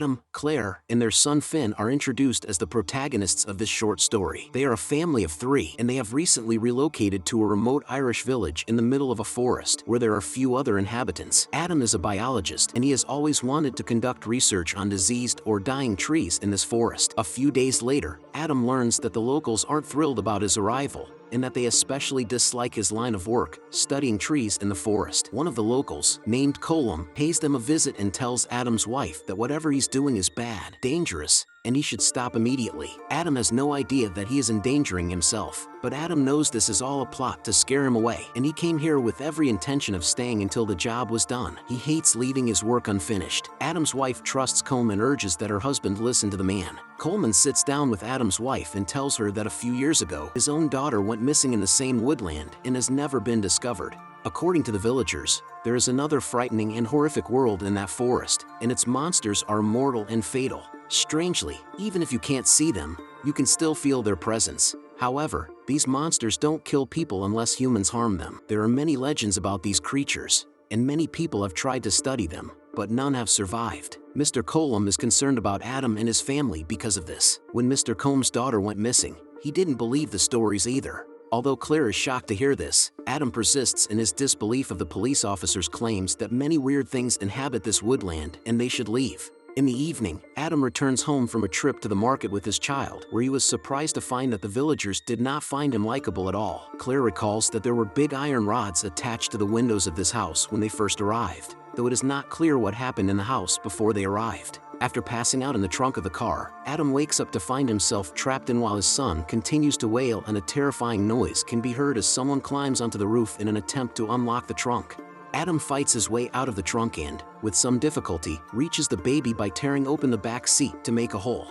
Adam, Claire, and their son Finn are introduced as the protagonists of this short story. They are a family of 3, and they have recently relocated to a remote Irish village in the middle of a forest where there are few other inhabitants. Adam is a biologist, and he has always wanted to conduct research on diseased or dying trees in this forest. A few days later, Adam learns that the locals aren't thrilled about his arrival, and that they especially dislike his line of work, studying trees in the forest. One of the locals, named Colum, pays them a visit and tells Adam's wife that whatever he's doing is bad, dangerous, and he should stop immediately. Adam has no idea that he is endangering himself, but Adam knows this is all a plot to scare him away, and he came here with every intention of staying until the job was done. He hates leaving his work unfinished. Adam's wife trusts Coleman and urges that her husband listen to the man. Coleman sits down with Adam's wife and tells her that a few years ago, his own daughter went missing in the same woodland and has never been discovered. According to the villagers, there is another frightening and horrific world in that forest, and its monsters are mortal and fatal. Strangely, even if you can't see them, you can still feel their presence. However, these monsters don't kill people unless humans harm them. There are many legends about these creatures, and many people have tried to study them, but none have survived. Mr. Colum is concerned about Adam and his family because of this. When Mr. Combs' daughter went missing, he didn't believe the stories either. Although Claire is shocked to hear this, Adam persists in his disbelief of the police officer's claims that many weird things inhabit this woodland and they should leave. In the evening, Adam returns home from a trip to the market with his child, where he was surprised to find that the villagers did not find him likable at all. Claire recalls that there were big iron rods attached to the windows of this house when they first arrived, though it is not clear what happened in the house before they arrived. After passing out in the trunk of the car, Adam wakes up to find himself trapped in while his son continues to wail, and a terrifying noise can be heard as someone climbs onto the roof in an attempt to unlock the trunk. Adam fights his way out of the trunk and, with some difficulty, reaches the baby by tearing open the back seat to make a hole.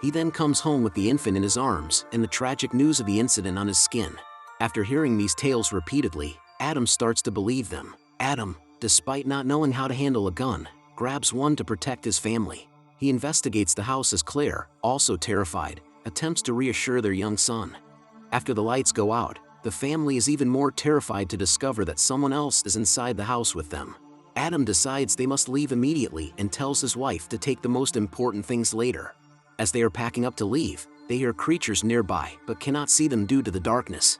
He then comes home with the infant in his arms and the tragic news of the incident on his skin. After hearing these tales repeatedly, Adam starts to believe them. Adam, despite not knowing how to handle a gun, grabs one to protect his family. He investigates the house as Claire, also terrified, attempts to reassure their young son. After the lights go out, the family is even more terrified to discover that someone else is inside the house with them. Adam decides they must leave immediately and tells his wife to take the most important things later. As they are packing up to leave, they hear creatures nearby but cannot see them due to the darkness.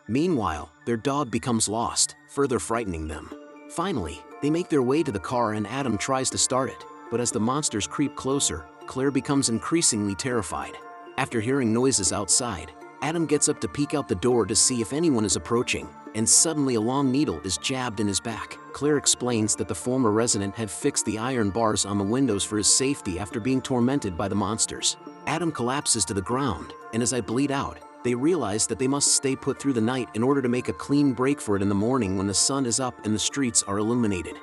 Meanwhile, their dog becomes lost, further frightening them. Finally, they make their way to the car and Adam tries to start it, but as the monsters creep closer, Claire becomes increasingly terrified. After hearing noises outside, Adam gets up to peek out the door to see if anyone is approaching, and suddenly a long needle is jabbed in his back. Claire explains that the former resident had fixed the iron bars on the windows for his safety after being tormented by the monsters. Adam collapses to the ground, and as I bleed out, they realize that they must stay put through the night in order to make a clean break for it in the morning when the sun is up and the streets are illuminated.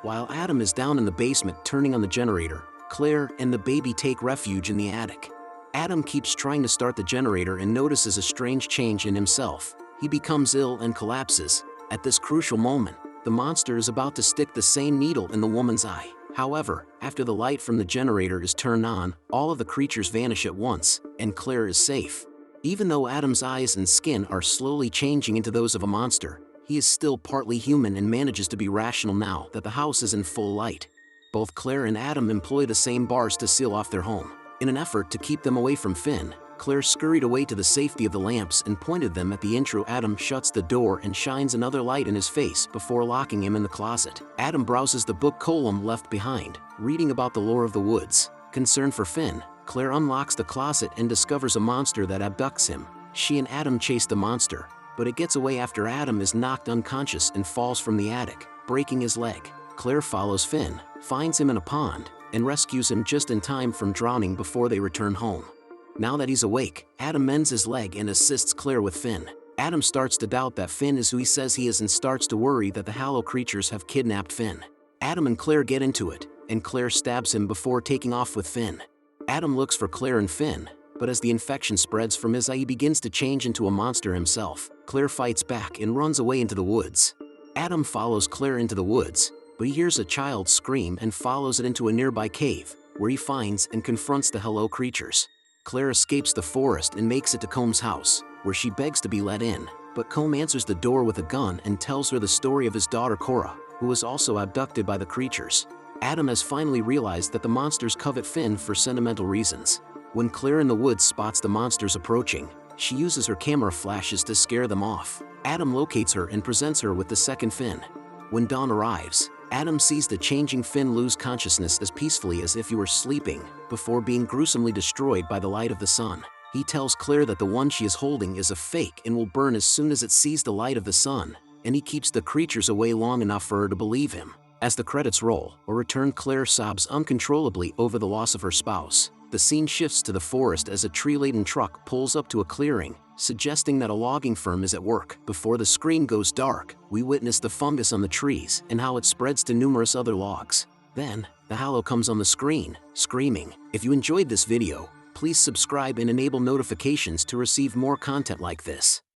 While Adam is down in the basement turning on the generator, Claire and the baby take refuge in the attic. Adam keeps trying to start the generator and notices a strange change in himself. He becomes ill and collapses. At this crucial moment, the monster is about to stick the same needle in the woman's eye. However, after the light from the generator is turned on, all of the creatures vanish at once, and Claire is safe. Even though Adam's eyes and skin are slowly changing into those of a monster, he is still partly human and manages to be rational now that the house is in full light. Both Claire and Adam employ the same bars to seal off their home. In an effort to keep them away from Finn, Claire scurried away to the safety of the lamps and pointed them at the intro. Adam shuts the door and shines another light in his face before locking him in the closet. Adam browses the book Colum left behind, reading about the lore of the woods. Concerned for Finn, Claire unlocks the closet and discovers a monster that abducts him. She and Adam chase the monster, but it gets away after Adam is knocked unconscious and falls from the attic, breaking his leg. Claire follows Finn, finds him in a pond, and rescues him just in time from drowning before they return home. Now that he's awake, Adam mends his leg and assists Claire with Finn. Adam starts to doubt that Finn is who he says he is and starts to worry that the Hallow creatures have kidnapped Finn. Adam and Claire get into it, and Claire stabs him before taking off with Finn. Adam looks for Claire and Finn, but as the infection spreads from his eye, he begins to change into a monster himself. Claire fights back and runs away into the woods. Adam follows Claire into the woods, but he hears a child scream and follows it into a nearby cave, where he finds and confronts the Hallow creatures. Claire escapes the forest and makes it to Combs' house, where she begs to be let in, but Combe answers the door with a gun and tells her the story of his daughter Cora, who was also abducted by the creatures. Adam has finally realized that the monsters covet Finn for sentimental reasons. When Claire in the woods spots the monsters approaching, she uses her camera flashes to scare them off. Adam locates her and presents her with the second Finn. When dawn arrives, Adam sees the changing Finn lose consciousness as peacefully as if he were sleeping, before being gruesomely destroyed by the light of the sun. He tells Claire that the one she is holding is a fake and will burn as soon as it sees the light of the sun, and he keeps the creatures away long enough for her to believe him. As the credits roll or return, Claire sobs uncontrollably over the loss of her spouse. The scene shifts to the forest as a tree-laden truck pulls up to a clearing, suggesting that a logging firm is at work. Before the screen goes dark, we witness the fungus on the trees and how it spreads to numerous other logs. Then, the Hallow comes on the screen, screaming. If you enjoyed this video, please subscribe and enable notifications to receive more content like this.